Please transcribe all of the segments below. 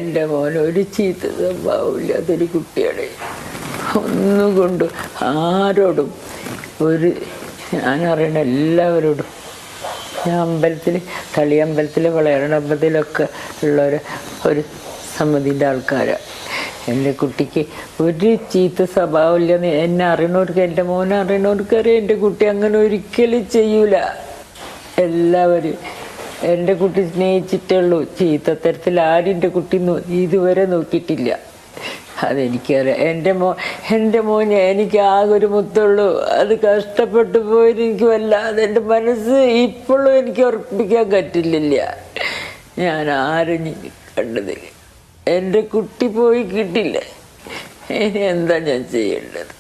എൻ്റെ മോൻ ഒരു ചീത്ത സ്വഭാവമില്ലാത്തൊരു കുട്ടിയാണ്. ഒന്നുകൊണ്ട് ആരോടും ഞാനറിയണ എല്ലാവരോടും, ഞാൻ അമ്പലത്തിൽ, തളിയമ്പലത്തിൽ, വളയറമ്പലത്തിലൊക്കെ ഒരു സമിതിൻ്റെ ആൾക്കാരാണ്. എൻ്റെ കുട്ടിക്ക് ഒരു ചീത്ത സ്വഭാവമില്ലെന്ന് എന്നെ അറിയണവർക്ക്, എൻ്റെ മോനെ അറിയണവർക്ക് അറിയാം. എൻ്റെ കുട്ടി അങ്ങനെ ഒരിക്കലും ചെയ്യൂല. എല്ലാവരും എൻ്റെ കുട്ടി സ്നേഹിച്ചിട്ടുള്ളൂ. ചീത്തത്തരത്തിൽ ആരും എൻ്റെ കുട്ടി ഇതുവരെ നോക്കിയിട്ടില്ല. അതെനിക്കറിയാം. എൻ്റെ മോന് എനിക്ക് ആകെ ഒരു മുത്തുള്ളൂ. അത് കഷ്ടപ്പെട്ടു പോയിട്ട് എനിക്ക് വല്ലാതെ എൻ്റെ മനസ്സ് ഇപ്പോഴും എനിക്ക് ഉറപ്പിക്കാൻ പറ്റില്ല. ഞാൻ ആരും കണ്ടത് എൻ്റെ കുട്ടി പോയി കിട്ടില്ല. ഇനി എന്താ ഞാൻ ചെയ്യേണ്ടത്?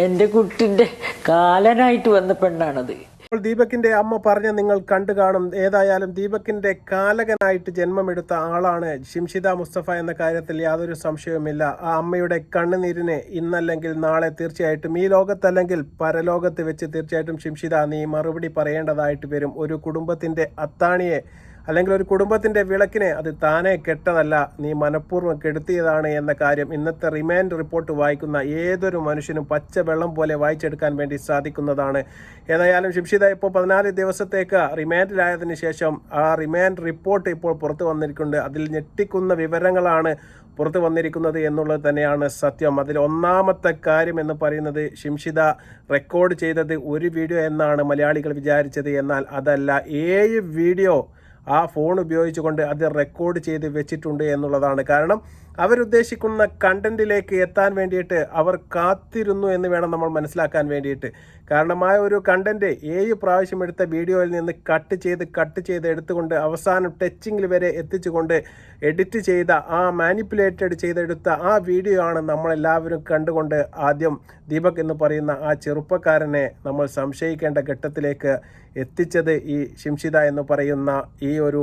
എൻ്റെ കുട്ടിൻ്റെ കാലനായിട്ട് വന്ന പെണ്ണാണത്. ദീപകിന്റെ അമ്മ പറഞ്ഞ നിങ്ങൾ കണ്ടു കാണും. ഏതായാലും ദീപകിന്റെ കാലകനായിട്ട് ജന്മമെടുത്ത ആളാണ് ഷിംഷിത മുസ്തഫ എന്ന കാര്യത്തിൽ യാതൊരു സംശയവുമില്ല. ആ അമ്മയുടെ കണ്ണുനീരിന് ഇന്നല്ലെങ്കിൽ നാളെ തീർച്ചയായിട്ടും, ഈ ലോകത്തല്ലെങ്കിൽ പരലോകത്ത് വെച്ച് തീർച്ചയായിട്ടും ഷിംഷിത നീ മറുപടി പറയേണ്ടതായിട്ട് വരും. ഒരു കുടുംബത്തിന്റെ അത്താണിയെ അല്ലെങ്കിൽ ഒരു കുടുംബത്തിന്റെ വിളക്കിനെ അത് താനെ കെട്ടതല്ല, നീ മനഃപൂർവ്വം കെടുത്തിയതാണ് എന്ന കാര്യം ഇന്നത്തെ റിമാൻഡ് റിപ്പോർട്ട് വായിക്കുന്ന ഏതൊരു മനുഷ്യനും പച്ചവെള്ളം പോലെ വായിച്ചെടുക്കാൻ വേണ്ടി സാധിക്കുന്നതാണ്. ഏതായാലും ഷിംഷിത ഇപ്പോൾ 14 ദിവസത്തേക്ക് റിമാൻഡിലായതിനു ശേഷം ആ റിമാൻഡ് റിപ്പോർട്ട് ഇപ്പോൾ പുറത്തു വന്നിരിക്കുന്നുണ്ട്. അതിൽ ഞെട്ടിക്കുന്ന വിവരങ്ങളാണ് പുറത്തു വന്നിരിക്കുന്നത് എന്നുള്ളത് തന്നെയാണ് സത്യം. അതിൽ ഒന്നാമത്തെ കാര്യം എന്ന് പറയുന്നത്, ഷിംഷിത റെക്കോർഡ് ചെയ്തത് ഒരു വീഡിയോ എന്നാണ് മലയാളികൾ വിചാരിച്ചത്. എന്നാൽ അതല്ല, 7 വീഡിയോ ആ ഫോൺ ഉപയോഗിച്ചുകൊണ്ട് അത് റെക്കോർഡ് ചെയ്ത് വെച്ചിട്ടുണ്ട് എന്നുള്ളതാണ്. കാരണം അവരുദ്ദേശിക്കുന്ന കണ്ടന്റിലേക്ക് എത്താൻ വേണ്ടിയിട്ട് അവർ കാത്തിരുന്നു എന്ന് വേണം നമ്മൾ മനസ്സിലാക്കാൻ വേണ്ടിയിട്ട്. കാരണം ആ ഒരു കണ്ടന്റ് 7 പ്രാവശ്യം എടുത്ത വീഡിയോയിൽ നിന്ന് കട്ട് ചെയ്ത് എടുത്തുകൊണ്ട് അവസാനം ടച്ചിങ്ങിൽ വരെ എത്തിച്ചുകൊണ്ട് എഡിറ്റ് ചെയ്ത ആ മാനിപ്പുലേറ്റഡ് ചെയ്തെടുത്ത ആ വീഡിയോ ആണ് നമ്മളെല്ലാവരും കണ്ടുകൊണ്ട് ആദ്യം ദീപക് എന്ന് പറയുന്ന ആ ചെറുപ്പക്കാരനെ നമ്മൾ സംശയിക്കേണ്ട ഘട്ടത്തിലേക്ക് എത്തിച്ചത് ഈ ഷിംഷിത എന്ന് പറയുന്ന ഈ ഒരു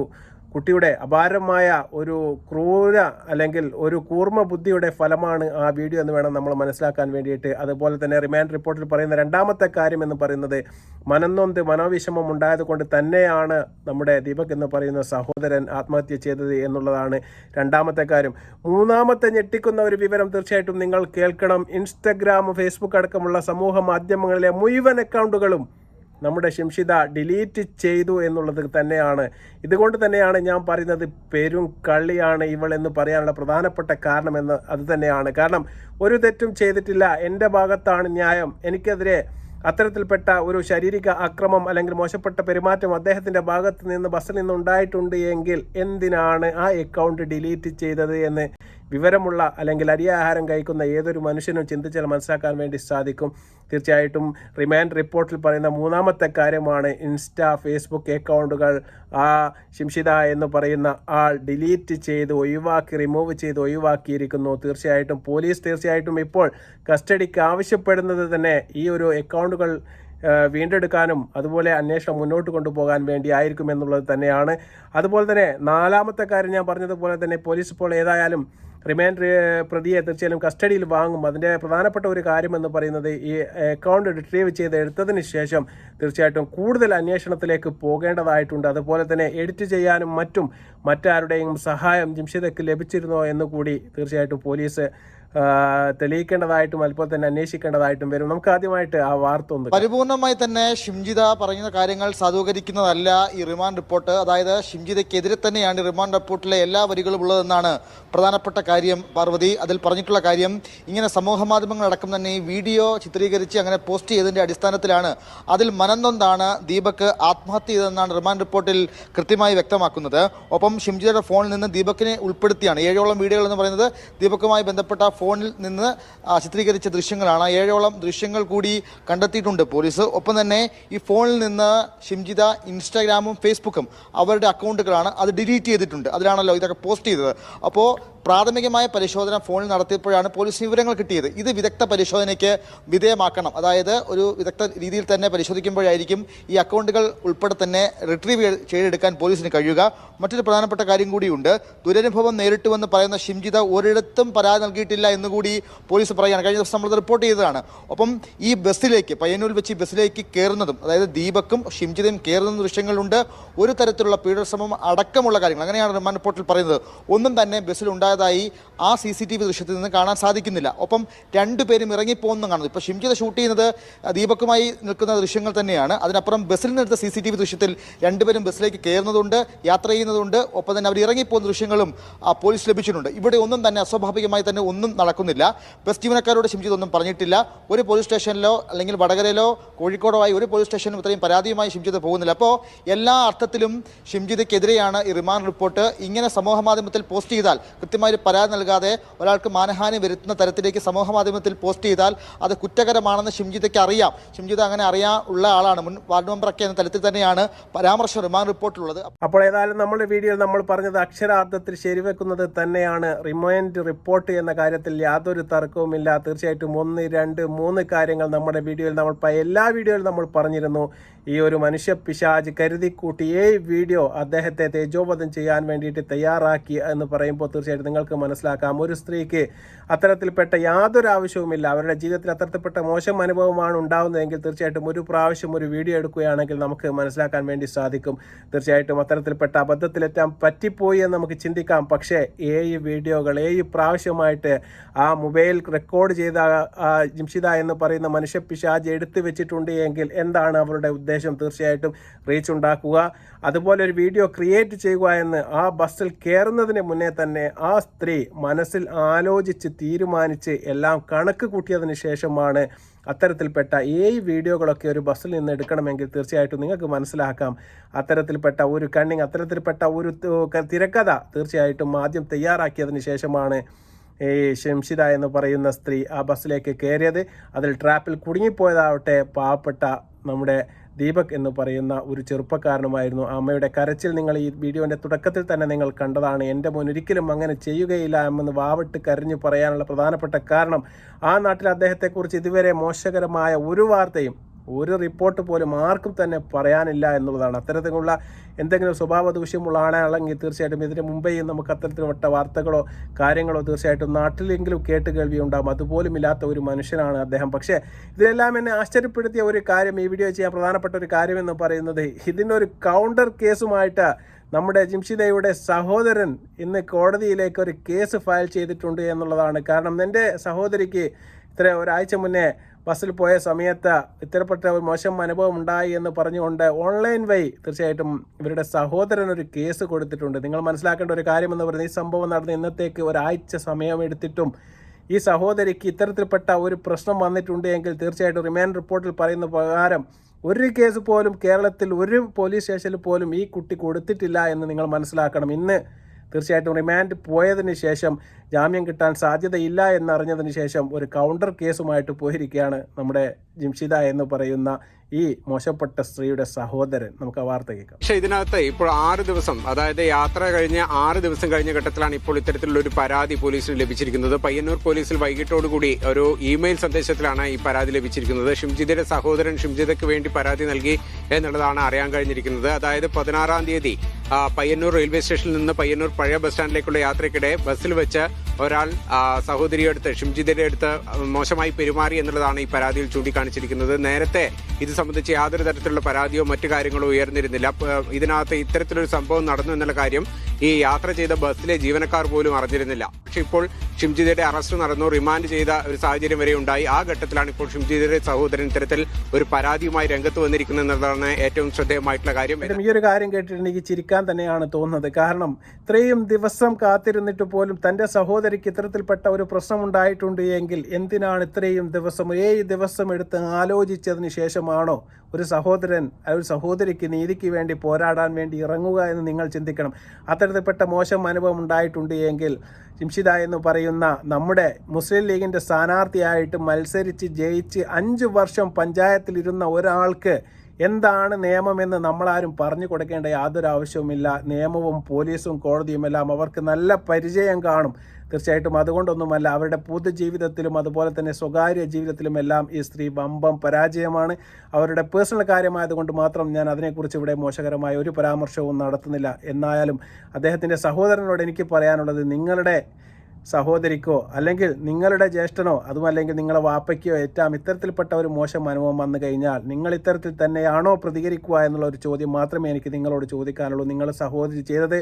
കുട്ടിയുടെ അപാരമായ ഒരു ക്രൂര അല്ലെങ്കിൽ ഒരു കൂർമ്മ ബുദ്ധിയുടെ ഫലമാണ് ആ വീഡിയോ എന്ന് വേണം നമ്മൾ മനസ്സിലാക്കാൻ വേണ്ടിയിട്ട്. അതുപോലെ തന്നെ റിമാൻഡ് റിപ്പോർട്ടിൽ പറയുന്ന രണ്ടാമത്തെ കാര്യം എന്ന് പറയുന്നത്, മനംനൊന്ത് മനോവിഷമം ഉണ്ടായതുകൊണ്ട് തന്നെയാണ് നമ്മുടെ ദീപക് എന്ന് പറയുന്ന സഹോദരൻ ആത്മഹത്യ ചെയ്തത് എന്നുള്ളതാണ് രണ്ടാമത്തെ കാര്യം. മൂന്നാമത്തെ ഞെട്ടിക്കുന്ന ഒരു വിവരം തീർച്ചയായിട്ടും നിങ്ങൾ കേൾക്കണം. ഇൻസ്റ്റഗ്രാം, ഫേസ്ബുക്ക് അടക്കമുള്ള സമൂഹ മാധ്യമങ്ങളിലെ മുഴുവൻ അക്കൗണ്ടുകളും നമ്മുടെ ഷിംഷിത ഡിലീറ്റ് ചെയ്തു എന്നുള്ളത് തന്നെയാണ്. ഇതുകൊണ്ട് തന്നെയാണ് ഞാൻ പറയുന്നത് പെരും കള്ളിയാണ് ഇവൾ എന്ന് പറയാനുള്ള പ്രധാനപ്പെട്ട കാരണമെന്ന് അത് തന്നെയാണ്. കാരണം ഒരു തെറ്റും ചെയ്തിട്ടില്ല, എൻ്റെ ഭാഗത്താണ് ന്യായം, എനിക്കെതിരെ അത്തരത്തിൽപ്പെട്ട ഒരു ശാരീരിക അക്രമം അല്ലെങ്കിൽ മോശപ്പെട്ട പെരുമാറ്റം അദ്ദേഹത്തിൻ്റെ ഭാഗത്ത് നിന്ന് ബസ്സിൽ നിന്ന് ഉണ്ടായിട്ടുണ്ട് എങ്കിൽ എന്തിനാണ് ആ അക്കൗണ്ട് ഡിലീറ്റ് ചെയ്തത് എന്ന് വിവരമുള്ള അല്ലെങ്കിൽ അരിയാഹാരം കഴിക്കുന്ന ഏതൊരു മനുഷ്യനും ചിന്തിച്ചാൽ മനസ്സിലാക്കാൻ വേണ്ടി സാധിക്കും. തീർച്ചയായിട്ടും റിമാൻഡ് റിപ്പോർട്ടിൽ പറയുന്ന മൂന്നാമത്തെ കാര്യമാണ് ഫേസ്ബുക്ക് അക്കൗണ്ടുകൾ ആ ഷിംഷിത എന്ന് പറയുന്ന ആൾ ഡിലീറ്റ് ചെയ്ത് റിമൂവ് ചെയ്ത് ഒഴിവാക്കിയിരിക്കുന്നു. പോലീസ് ഇപ്പോൾ കസ്റ്റഡിക്ക് ആവശ്യപ്പെടുന്നത് തന്നെ ഈ ഒരു അക്കൗണ്ടുകൾ വീണ്ടെടുക്കാനും അതുപോലെ അന്വേഷണം മുന്നോട്ട് കൊണ്ടുപോകാൻ വേണ്ടി ആയിരിക്കും എന്നുള്ളത് തന്നെയാണ്. അതുപോലെ തന്നെ നാലാമത്തെ കാര്യം ഞാൻ പറഞ്ഞതുപോലെ തന്നെ പോലീസ് ഇപ്പോൾ ഏതായാലും റിമാൻഡ് പ്രതിയെ തീർച്ചയായും കസ്റ്റഡിയിൽ വാങ്ങും. അതിൻ്റെ പ്രധാനപ്പെട്ട ഒരു കാര്യം എന്ന് പറയുന്നത്, ഈ അക്കൗണ്ട് റിട്രീവ് ചെയ്ത് എടുത്തതിന് ശേഷം തീർച്ചയായിട്ടും കൂടുതൽ അന്വേഷണത്തിലേക്ക് പോകേണ്ടതായിട്ടുണ്ട്. അതുപോലെ തന്നെ എഡിറ്റ് ചെയ്യാനും മറ്റാരുടെയും സഹായം ജിംഷിദക്ക് ലഭിച്ചിരുന്നോ എന്നുകൂടി തീർച്ചയായിട്ടും പോലീസ് തെളിയിക്കേണ്ടതായിട്ടും അതുപോലെ തന്നെ അന്വേഷിക്കേണ്ടതായിട്ടും വരും. നമുക്ക് ആദ്യമായിട്ട് ആ വാർത്ത ഒന്ന് പരിപൂർണമായി തന്നെ ഷിംജിത പറയുന്ന കാര്യങ്ങൾ സാധൂകരിക്കുന്നതല്ല ഈ റിമാൻഡ് റിപ്പോർട്ട്. അതായത് ഷിംജിതയ്ക്കെതിരെ തന്നെയാണ് റിമാൻഡ് റിപ്പോർട്ടിലെ എല്ലാ വരികളും ഉള്ളതെന്നാണ് പ്രധാനപ്പെട്ട കാര്യം. പാർവതി, അതിൽ പറഞ്ഞിട്ടുള്ള കാര്യം, ഇങ്ങനെ സമൂഹ മാധ്യമങ്ങളടക്കം തന്നെ ഈ വീഡിയോ ചിത്രീകരിച്ച് അങ്ങനെ പോസ്റ്റ് ചെയ്തതിൻ്റെ അടിസ്ഥാനത്തിലാണ്, അതിൽ മനംനൊന്താണ് ദീപക് ആത്മഹത്യ ചെയ്തതെന്നാണ് റിമാൻഡ് റിപ്പോർട്ടിൽ കൃത്യമായി വ്യക്തമാക്കുന്നത്. ഒപ്പം ഷിംജിതയുടെ ഫോണിൽ നിന്ന് ദീപകിനെ ഉൾപ്പെടുത്തിയാണ് 7ഓളം വീഡിയോകൾ എന്ന് പറയുന്നത് ദീപകുമായി ബന്ധപ്പെട്ട ഫോണിൽ നിന്ന് ചിത്രീകരിച്ച ദൃശ്യങ്ങളാണ്. 7ഓളം ദൃശ്യങ്ങൾ കൂടി കണ്ടെത്തിയിട്ടുണ്ട് പോലീസ്. ഒപ്പം തന്നെ ഈ ഫോണിൽ നിന്ന് ഷിംജിത ഇൻസ്റ്റാഗ്രാമും ഫേസ്ബുക്കും അവരുടെ അക്കൗണ്ടുകളാണ്, അത് ഡിലീറ്റ് ചെയ്തിട്ടുണ്ട്. അതിലാണല്ലോ ഇതൊക്കെ പോസ്റ്റ് ചെയ്തത്. അപ്പോൾ പ്രാഥമികമായ പരിശോധന ഫോണിൽ നടത്തിയപ്പോഴാണ് പോലീസിന് വിവരങ്ങൾ കിട്ടിയത്. ഇത് വിദഗ്ധ പരിശോധനയ്ക്ക് വിധേയമാക്കണം. അതായത് ഒരു വിദഗ്ധ രീതിയിൽ തന്നെ പരിശോധിക്കുമ്പോഴായിരിക്കും ഈ അക്കൗണ്ടുകൾ ഉൾപ്പെടെ തന്നെ റിട്രീവ് ചെയ്തെടുക്കാൻ പോലീസിന് കഴിയുക. മറ്റൊരു പ്രധാനപ്പെട്ട കാര്യം കൂടിയുണ്ട്. ദുരനുഭവം നേരിട്ടുവെന്ന് പറയുന്ന ഷിംജിത ഒരിടത്തും പരാതി നൽകിയിട്ടില്ല എന്നുകൂടി പോലീസ് പറയുകയാണ്. കഴിഞ്ഞ ദിവസം നമ്മളത് റിപ്പോർട്ട് ചെയ്തതാണ്. ഒപ്പം ഈ ബസ്സിലേക്ക് പയ്യന്നൂരിൽ വെച്ച് ബസ്സിലേക്ക് കയറുന്നതും, അതായത് ദീപക്കും ഷിംജിതയും കയറുന്ന ദൃശ്യങ്ങളുണ്ട്. ഒരു തരത്തിലുള്ള പീഡനശ്രമം അടക്കമുള്ള കാര്യങ്ങൾ, അങ്ങനെയാണ് റിമാൻഡ് റിപ്പോർട്ടിൽ പറയുന്നത്. ഒന്നും തന്നെ ബസ്സിൽ ഉണ്ടായതായി ആ CCTV ദൃശ്യത്തിൽ നിന്ന് കാണാൻ സാധിക്കുന്നില്ല. ഒപ്പം രണ്ടുപേരും ഇറങ്ങിപ്പോകുന്നു കാണുന്നു. ഇപ്പോൾ ഷിംജിത ഷൂട്ട് ചെയ്യുന്നത് ദീപക്കുമായി നിൽക്കുന്ന ദൃശ്യങ്ങൾ തന്നെയാണ്. അതിനപ്പുറം ബസ്സിൽ നിന്നെടുത്ത CCTV ദൃശ്യത്തിൽ രണ്ടുപേരും ബസ്സിലേക്ക് കയറുന്നതുണ്ട്, യാത്ര ചെയ്യുന്നതുണ്ട്. ഒപ്പം തന്നെ അവർ ഇറങ്ങിപ്പോകുന്ന ദൃശ്യങ്ങളും പോലീസ് ലഭിച്ചിട്ടുണ്ട്. ഇവിടെ ഒന്നും തന്നെ അസ്വാഭാവികമായി തന്നെ ഒന്നും നടക്കുന്നില്ല. ബസ് ജീവനക്കാരോട് ഷിംജിത ഒന്നും പറഞ്ഞിട്ടില്ല. ഒരു പോലീസ് സ്റ്റേഷനിലോ അല്ലെങ്കിൽ വടകരയിലോ കോഴിക്കോടോ ആയി ഒരു പോലീസ് സ്റ്റേഷനും ഇത്രയും പരാതിയുമായി ഷിംജിത പോകുന്നില്ല. അപ്പോൾ എല്ലാ അർത്ഥത്തിലും ഷിംജിതയ്ക്കെതിരെയാണ് ഈ റിമാൻഡ് റിപ്പോർട്ട്. ഇങ്ങനെ സമൂഹ മാധ്യമത്തിൽ പോസ്റ്റ് ചെയ്താൽ, കൃത്യമായി പരാതി നൽകാതെ ഒരാൾക്ക് മാനഹാനി വരുത്തുന്ന തരത്തിലേക്ക് സമൂഹ മാധ്യമത്തിൽ പോസ്റ്റ് ചെയ്താൽ അത് കുറ്റകരമാണെന്ന് ഷിംജിതയ്ക്ക് അറിയാം. ഷിംജിത അങ്ങനെ അറിയാനുള്ള ആളാണ്. മുൻ വാർഡ് മെമ്പറൊക്കെ എന്ന തലത്തിൽ തന്നെയാണ് പരാമർശം റിമാൻഡ് റിപ്പോർട്ടിലുള്ളത്. അപ്പോൾ ഏതായാലും നമ്മുടെ വീഡിയോയിൽ നമ്മൾ പറഞ്ഞത് അക്ഷരാർത്ഥത്തിൽ ശരിവെക്കുന്നത് തന്നെയാണ്. റിമാൻഡ് റിപ്പോർട്ട് എന്ന കാര്യത്തിൽ യാതൊരു തർക്കവുമില്ല. തീർച്ചയായിട്ടും 1, 2, 3 കാര്യങ്ങൾ നമ്മുടെ വീഡിയോയിൽ എല്ലാ വീഡിയോയിലും നമ്മൾ പറഞ്ഞിരുന്നു. ഈ ഒരു മനുഷ്യ പിശാച് കരുതിക്കൂട്ടി വീഡിയോ അദ്ദേഹത്തെ തേജോവധം ചെയ്യാൻ വേണ്ടിയിട്ട് തയ്യാറാക്കി എന്ന് പറയുമ്പോൾ തീർച്ചയായിട്ടും നിങ്ങൾക്ക് മനസ്സിലാക്കാം, ഒരു സ്ത്രീക്ക് അത്തരത്തിൽപ്പെട്ട യാതൊരു ആവശ്യവുമില്ല. അവരുടെ ജീവിതത്തിൽ അത്തരത്തിൽപ്പെട്ട മോശം അനുഭവമാണ് ഉണ്ടാകുന്നതെങ്കിൽ തീർച്ചയായിട്ടും ഒരു പ്രാവശ്യം ഒരു വീഡിയോ എടുക്കുകയാണെങ്കിൽ നമുക്ക് മനസ്സിലാക്കാൻ വേണ്ടി സാധിക്കും. തീർച്ചയായിട്ടും അത്തരത്തിൽപ്പെട്ട അബദ്ധത്തിലെത്താൻ പറ്റിപ്പോയി എന്ന് നമുക്ക് ചിന്തിക്കാം. പക്ഷേ 7 വീഡിയോകൾ 7 പ്രാവശ്യമായിട്ട് ആ മൊബൈൽ റെക്കോർഡ് ചെയ്ത ജിംഷിദ എന്ന് പറയുന്ന മനുഷ്യ പിശാച് എടുത്തു വെച്ചിട്ടുണ്ട് എങ്കിൽ എന്താണ് അവരുടെ ഉദ്ദേശം? തീർച്ചയായിട്ടും റീച്ച് ഉണ്ടാക്കുക, അതുപോലെ ഒരു വീഡിയോ ക്രിയേറ്റ് ചെയ്യുക എന്ന് ആ ബസ്സിൽ കയറുന്നതിന് മുന്നേ തന്നെ ആ സ്ത്രീ മനസ്സിൽ ആലോചിച്ച് തീരുമാനിച്ച് എല്ലാം കണക്ക് കൂട്ടിയതിന് ശേഷമാണ് അത്തരത്തിൽപ്പെട്ട 7 വീഡിയോകളൊക്കെ ഒരു ബസ്സിൽ നിന്ന് എടുക്കണമെങ്കിൽ തീർച്ചയായിട്ടും നിങ്ങൾക്ക് മനസ്സിലാക്കാം അത്തരത്തിൽപ്പെട്ട ഒരു കണ്ണിങ്, അത്തരത്തിൽപ്പെട്ട ഒരു തിരക്കഥ തീർച്ചയായിട്ടും ആദ്യം തയ്യാറാക്കിയതിന് ശേഷമാണ് ഈ ഷിംഷിത എന്ന് പറയുന്ന സ്ത്രീ ആ ബസ്സിലേക്ക് കയറിയത്. അതിൽ ട്രാപ്പിൽ കുടുങ്ങിപ്പോയതാവട്ടെ പാവപ്പെട്ട നമ്മുടെ ദീപക് എന്ന് പറയുന്ന ഒരു ചെറുപ്പക്കാരനുമായിരുന്നു. അമ്മയുടെ കരച്ചിൽ നിങ്ങൾ ഈ വീഡിയോൻ്റെ തുടക്കത്തിൽ തന്നെ നിങ്ങൾ കണ്ടതാണ്. എൻ്റെ മോൻ ഒരിക്കലും അങ്ങനെ ചെയ്യുകയില്ല എന്ന് വാവിട്ട് കരഞ്ഞു പറയാനുള്ള പ്രധാനപ്പെട്ട കാരണം ആ നാട്ടിൽ അദ്ദേഹത്തെക്കുറിച്ച് ഇതുവരെ മോശകരമായ ഒരു വാർത്തയും ഒരു റിപ്പോർട്ട് പോലും ആർക്കും തന്നെ പറയാനില്ല എന്നുള്ളതാണ്. അത്തരത്തിലുള്ള എന്തെങ്കിലും സ്വഭാവ ദൂഷ്യമുള്ള ആളാണെങ്കിൽ തീർച്ചയായിട്ടും ഇതിന് മുമ്പേ നമുക്ക് അത്തരത്തിൽപ്പെട്ട വാർത്തകളോ കാര്യങ്ങളോ തീർച്ചയായിട്ടും നാട്ടിലെങ്കിലും കേട്ട് കേൾവി ഉണ്ടാകും. അതുപോലും ഇല്ലാത്ത ഒരു മനുഷ്യനാണ് അദ്ദേഹം. പക്ഷേ ഇതിലെല്ലാം എന്നെ ആശ്ചര്യപ്പെടുത്തിയ ഒരു കാര്യം, ഈ വീഡിയോ ചെയ്യാൻ പ്രധാനപ്പെട്ട ഒരു കാര്യമെന്ന് പറയുന്നത്, ഇതിനൊരു കൗണ്ടർ കേസുമായിട്ട് നമ്മുടെ ജിംഷിദയുടെ സഹോദരൻ ഇന്ന് കോടതിയിലേക്ക് ഒരു കേസ് ഫയൽ ചെയ്തിട്ടുണ്ട് എന്നുള്ളതാണ്. കാരണം എൻ്റെ സഹോദരിക്ക് ഒരാഴ്ച മുന്നേ ബസ്സിൽ പോയ സമയത്ത് ഇത്തരപ്പെട്ട ഒരു മോശം അനുഭവം ഉണ്ടായി എന്ന് പറഞ്ഞുകൊണ്ട് ഓൺലൈൻ വഴി തീർച്ചയായിട്ടും ഇവരുടെ സഹോദരൻ ഒരു കേസ് കൊടുത്തിട്ടുണ്ട്. നിങ്ങൾ മനസ്സിലാക്കേണ്ട ഒരു കാര്യമെന്ന് പറയുന്നത്, ഈ സംഭവം നടന്ന് ഇന്നത്തേക്ക് ഒരാഴ്ച സമയമെടുത്തിട്ടും ഈ സഹോദരിക്ക് ഇത്തരത്തിൽപ്പെട്ട ഒരു പ്രശ്നം വന്നിട്ടുണ്ട് എങ്കിൽ തീർച്ചയായിട്ടും റിമാൻഡ് റിപ്പോർട്ടിൽ പറയുന്ന പ്രകാരം ഒരു കേസ് പോലും കേരളത്തിൽ ഒരു പോലീസ് സ്റ്റേഷനിൽ പോലും ഈ കുട്ടി കൊടുത്തിട്ടില്ല എന്ന് നിങ്ങൾ മനസ്സിലാക്കണം. ഇന്ന് തീർച്ചയായിട്ടും റിമാൻഡ് പോയതിന് ശേഷം ജാമ്യം കിട്ടാൻ സാധ്യതയില്ല എന്നറിഞ്ഞതിന് ശേഷം ഒരു കൗണ്ടർ കേസുമായിട്ട് പോയിരിക്കുകയാണ് നമ്മുടെ ജിംഷിദ എന്ന് പറയുന്ന ഈ മോശപ്പെട്ട സ്ത്രീയുടെ സഹോദരൻ. നമുക്ക് ആ വാർത്ത കേൾക്കാം. പക്ഷേ ഇതിനകത്ത് ഇപ്പോൾ 6 ദിവസം, അതായത് യാത്ര കഴിഞ്ഞ് 6 ദിവസം കഴിഞ്ഞ ഘട്ടത്തിലാണ് ഇപ്പോൾ ഇത്തരത്തിലുള്ള ഒരു പരാതി പോലീസിന് ലഭിച്ചിരിക്കുന്നത്. പയ്യന്നൂർ പോലീസിൽ വൈകിട്ടോടുകൂടി ഒരു ഇമെയിൽ സന്ദേശത്തിലാണ് ഈ പരാതി ലഭിച്ചിരിക്കുന്നത്. ഷിംജിതയുടെ സഹോദരൻ ഷിംജിതയ്ക്ക് വേണ്ടി പരാതി നൽകി എന്നുള്ളതാണ് അറിയാൻ കഴിഞ്ഞിരിക്കുന്നത്. അതായത് 16-ാം തീയതി പയ്യന്നൂർ റെയിൽവേ സ്റ്റേഷനിൽ നിന്ന് പയ്യന്നൂർ പഴയ ബസ് സ്റ്റാൻഡിലേക്കുള്ള യാത്രയ്ക്കിടെ ബസ്സിൽ വെച്ച് ഒരാൾ സഹോദരിയുടെ അടുത്ത്, ഷിംജിതയുടെ അടുത്ത് മോശമായി പെരുമാറി എന്നുള്ളതാണ് ഈ പരാതിയിൽ ചൂണ്ടിക്കാണിച്ചിരിക്കുന്നത്. നേരത്തെ ഇത് സംബന്ധിച്ച് യാതൊരു തരത്തിലുള്ള പരാതിയോ മറ്റു കാര്യങ്ങളോ ഉയർന്നിരുന്നില്ല. ഇതിനകത്ത് ഇത്തരത്തിലൊരു സംഭവം നടന്നു എന്നുള്ള കാര്യം ഈ യാത്ര ചെയ്ത ബസ്സിലെ ജീവനക്കാർ പോലും അറിഞ്ഞിരുന്നില്ല. പക്ഷെ ഇപ്പോൾ ഷിംജിതയുടെ അറസ്റ്റ് നടന്നു, റിമാൻഡ് ചെയ്ത ഒരു സാഹചര്യം വരെ ഉണ്ടായി. ആ ഘട്ടത്തിലാണ് ഇപ്പോൾ ഷിംജിതയുടെ സഹോദരൻ ഇത്തരത്തിൽ ഒരു പരാതിയുമായി രംഗത്ത് വന്നിരിക്കുന്നത് എന്നുള്ളതാണ് ഏറ്റവും ശ്രദ്ധേയമായിട്ടുള്ള കാര്യം. ഈ ഒരു കാര്യം കേട്ടിട്ട് എനിക്ക് ചിരിക്കാൻ തന്നെയാണ് തോന്നുന്നത്. കാരണം ഇത്രയും ദിവസം കാത്തിരുന്നിട്ട് പോലും തൻ്റെ സഹോദരിക്ക് ഇത്തരത്തിൽപ്പെട്ട ഒരു പ്രശ്നം ഉണ്ടായിട്ടുണ്ട് എങ്കിൽ എന്തിനാണ് ഇത്രയും ദിവസം 7 ദിവസം എടുത്ത് ആലോചിച്ചതിന് ശേഷമാണോ ഒരു സഹോദരൻ ഒരു സഹോദരിക്ക് നീതിക്ക് വേണ്ടി പോരാടാൻ വേണ്ടി ഇറങ്ങുക എന്ന് നിങ്ങൾ ചിന്തിക്കണം. അത്തരത്തിൽപ്പെട്ട മോശം അനുഭവം ഉണ്ടായിട്ടുണ്ട് എങ്കിൽ ജിംഷിദ എന്ന് പറയുന്ന നമ്മുടെ മുസ്ലിം ലീഗിൻ്റെ സ്ഥാനാർത്ഥിയായിട്ട് മത്സരിച്ച് ജയിച്ച് 5 വർഷം പഞ്ചായത്തിലിരുന്ന ഒരാൾക്ക് എന്താണ് നിയമമെന്ന് നമ്മളാരും പറഞ്ഞു കൊടുക്കേണ്ട യാതൊരു ആവശ്യവുമില്ല. നിയമവും പോലീസും കോടതിയുമെല്ലാം അവർക്ക് നല്ല പരിചയം കാണും. തീർച്ചയായിട്ടും അതുകൊണ്ടൊന്നുമല്ല, അവരുടെ പൊതുജീവിതത്തിലും അതുപോലെ തന്നെ സ്വകാര്യ ജീവിതത്തിലുമെല്ലാം ഈ സ്ത്രീ വമ്പം പരാജയമാണ്. അവരുടെ പേഴ്സണൽ കാര്യമായതുകൊണ്ട് മാത്രം ഞാൻ അതിനെക്കുറിച്ച് ഇവിടെ മോശകരമായ ഒരു പരാമർശവും നടത്തുന്നില്ല. എന്നാലും അദ്ദേഹത്തിൻ്റെ സഹോദരനോട് എനിക്ക് പറയാനുള്ളത്, നിങ്ങളുടെ സഹോദരിക്കോ അല്ലെങ്കിൽ നിങ്ങളുടെ ജ്യേഷ്ഠനോ അതുമല്ലെങ്കിൽ നിങ്ങളെ വാപ്പയ്ക്കോ ഏറ്റാം ഇത്തരത്തിൽപ്പെട്ട ഒരു മോശം അനുഭവം വന്നു കഴിഞ്ഞാൽ നിങ്ങൾ ഇത്തരത്തിൽ തന്നെയാണോ പ്രതികരിക്കുക എന്നുള്ള ഒരു ചോദ്യം മാത്രമേ എനിക്ക് നിങ്ങളോട് ചോദിക്കാനുള്ളൂ. നിങ്ങളുടെ സഹോദരി ചെയ്തത്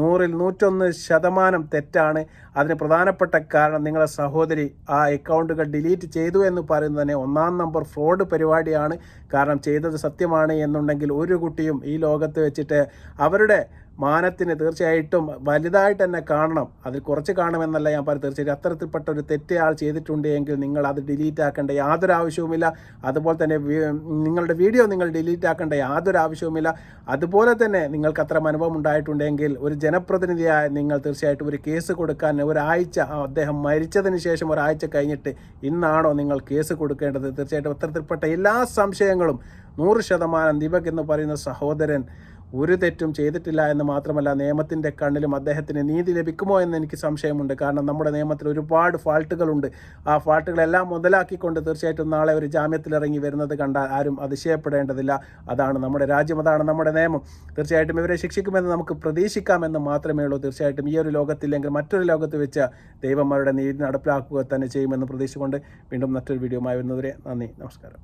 100% തെറ്റാണ്. അതിന് പ്രധാനപ്പെട്ട കാരണം നിങ്ങളുടെ സഹോദരി ആ അക്കൗണ്ടുകൾ ഡിലീറ്റ് ചെയ്തു എന്ന് പറയുന്നത് തന്നെ 1-ാം നമ്പർ ഫ്രോഡ് പരിപാടിയാണ്. കാരണം ചെയ്തത് സത്യമാണ് എന്നുണ്ടെങ്കിൽ ഒരു കുട്ടിയും ഈ ലോകത്ത് വെച്ചിട്ട് അവരുടെ മാനത്തിന് തീർച്ചയായിട്ടും വലുതായിട്ട് തന്നെ കാണണം. അതിൽ കുറച്ച് കാണുമെന്നല്ല ഞാൻ പറയും. തീർച്ചയായിട്ടും അത്തരത്തിൽപ്പെട്ട ഒരു തെറ്റ് ആൾ ചെയ്തിട്ടുണ്ട് എങ്കിൽ നിങ്ങൾ അത് ഡിലീറ്റ് ആക്കേണ്ട യാതൊരു ആവശ്യവുമില്ല. അതുപോലെ തന്നെ നിങ്ങളുടെ വീഡിയോ നിങ്ങൾ ഡിലീറ്റ് ആക്കേണ്ട യാതൊരു ആവശ്യവുമില്ല. അതുപോലെ തന്നെ നിങ്ങൾക്ക് അത്തരം അനുഭവം ഉണ്ടായിട്ടുണ്ടെങ്കിൽ ഒരു ജനപ്രതിനിധിയായ നിങ്ങൾ തീർച്ചയായിട്ടും ഒരു കേസ് കൊടുക്കാൻ ഒരാഴ്ച, അദ്ദേഹം മരിച്ചതിന് ശേഷം ഒരാഴ്ച കഴിഞ്ഞിട്ട് ഇന്നാണോ നിങ്ങൾ കേസ് കൊടുക്കേണ്ടത്? തീർച്ചയായിട്ടും അത്തരത്തിൽപ്പെട്ട എല്ലാ സംശയങ്ങളും 100% ദീപക് എന്ന് പറയുന്ന സഹോദരൻ ഒരു തെറ്റും ചെയ്തിട്ടില്ല എന്ന് മാത്രമല്ല, നിയമത്തിൻ്റെ കണ്ണിലും അദ്ദേഹത്തിന് നീതി ലഭിക്കുമോ എന്ന് എനിക്ക് സംശയമുണ്ട്. കാരണം നമ്മുടെ നിയമത്തിൽ ഒരുപാട് ഫാൾട്ടുകളുണ്ട്. ആ ഫാൾട്ടുകളെല്ലാം മുതലാക്കിക്കൊണ്ട് തീർച്ചയായിട്ടും നാളെ ഒരു ജാമ്യത്തിലിറങ്ങി വരുന്നത് കണ്ടാൽ ആരും അതിശയപ്പെടേണ്ടതില്ല. അതാണ് നമ്മുടെ രാജ്യം, അതാണ് നമ്മുടെ നിയമം. തീർച്ചയായിട്ടും ഇവരെ ശിക്ഷിക്കുമെന്ന് നമുക്ക് പ്രതീക്ഷിക്കാമെന്ന് മാത്രമേ ഉള്ളൂ. തീർച്ചയായിട്ടും ഈ ഒരു ലോകത്തില്ലെങ്കിൽ മറ്റൊരു ലോകത്ത് വെച്ച് ദൈവന്മാരുടെ നീതി നടപ്പിലാക്കുക തന്നെ ചെയ്യുമെന്ന് പ്രതീക്ഷിച്ചുകൊണ്ട് വീണ്ടും മറ്റൊരു വീഡിയോയുമായി വരുന്നവരെ നന്ദി, നമസ്കാരം.